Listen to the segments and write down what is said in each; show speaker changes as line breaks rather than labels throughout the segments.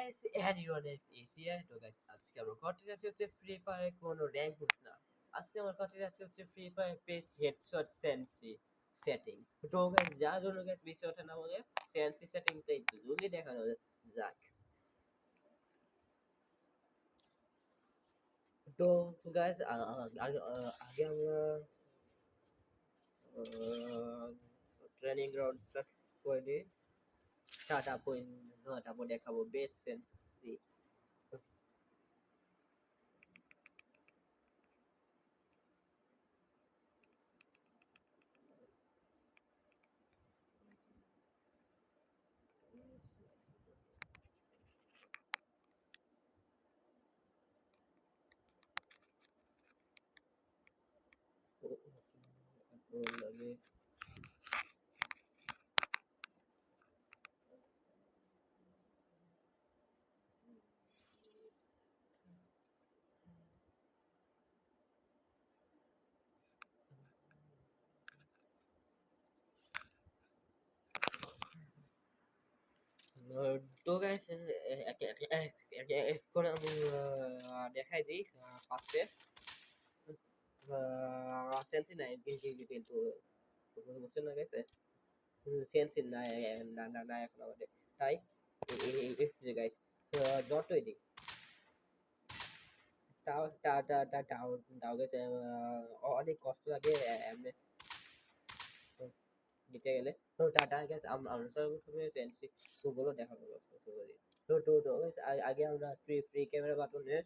guys, anyone is easier to guys আজকে আমরা content আছে হচ্ছে ফ্রি ফায়ার কোনো র্যাঙ্ক পুশ না আজকে আমার কন্টেন্ট আছে হচ্ছে Free Fire page headshot sensi setting তো গাইস যা জন্য গাইস বেশি ওঠে না বলে সেন্সি সেটিংটা একটু জলদি দেখানো যাক তো গাইস আগে আমরা ট্রেনিং গ্রাউন্ড করে দিই তারপর দেখাবো বেস্ট সেন্সি লাগে তো গাইস এখন আমি দেখাই দিই ফার্স্টে সেন্সি নাই কিন্তু বুঝছেন না গেছে সেন্সি নাই না এখন আমাদের তাই এই গাইস যতই দিই তাও গেছে অনেক কষ্ট লাগে এমনি দিতে গেলে তো টাটা গেছে আমরা সর্বপ্রথমে সেন্সি গুলো দেখানো তো আগে আমরা ফ্রি ক্যামেরা বাটনে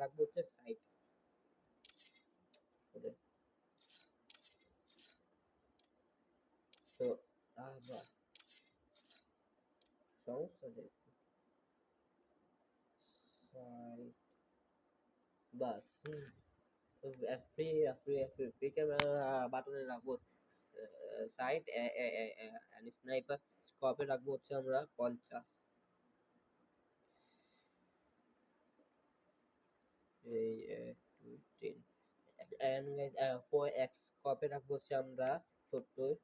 রাখবো হচ্ছে সাইড তো আবার সমস্যা নেই সাইড বাস ফ্রি ক্যামেরা বাটনে রাখবো সাইড স্নাইপার স্কোপে রাখবো হচ্ছে আমরা 50 এই 2 3 and 4x স্কোপে রাখবো হচ্ছে আমরা 70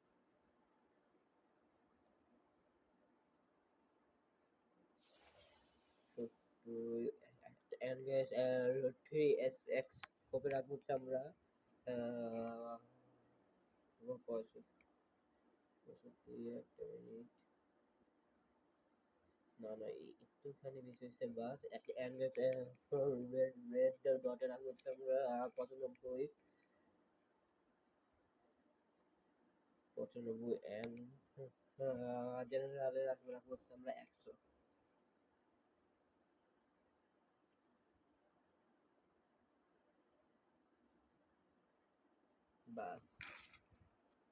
and guys 3sx স্কোপে রাখবো হচ্ছে আমরা না না একটুখানি বেশি হচ্ছে বাস রেড ডটে রাখবো হচ্ছে আমরা 95 এন্ড জেনারেলে রাখবো হচ্ছে আমরা 100 বাস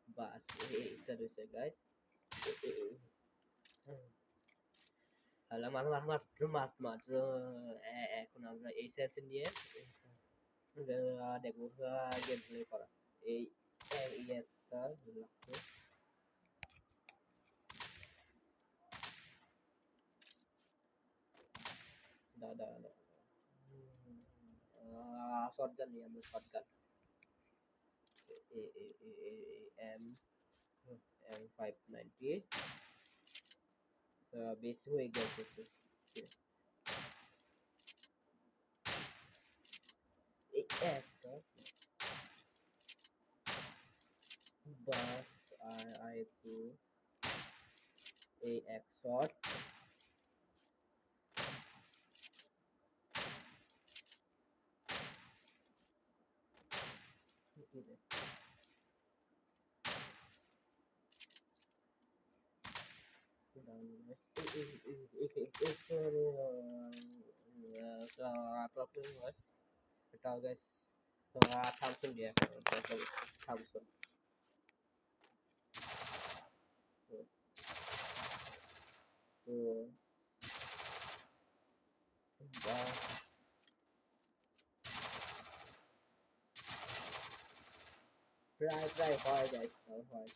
বাস এইটা রয়েছে গাইস মাত্র এখন আমরা এই সেন্স নিয়ে দেখবো গেম প্লে করা এই একটা লাগছে দাদা শটগান নিয়ে আমরা শটগান এম M590 বেশি হয়ে গেছে এই একটা বাস আর একটু এই এক শট প্রবলেম হয় এটাও গাইস থামসন দিয়ে থামসন তো প্রায় হয় গাইস হয়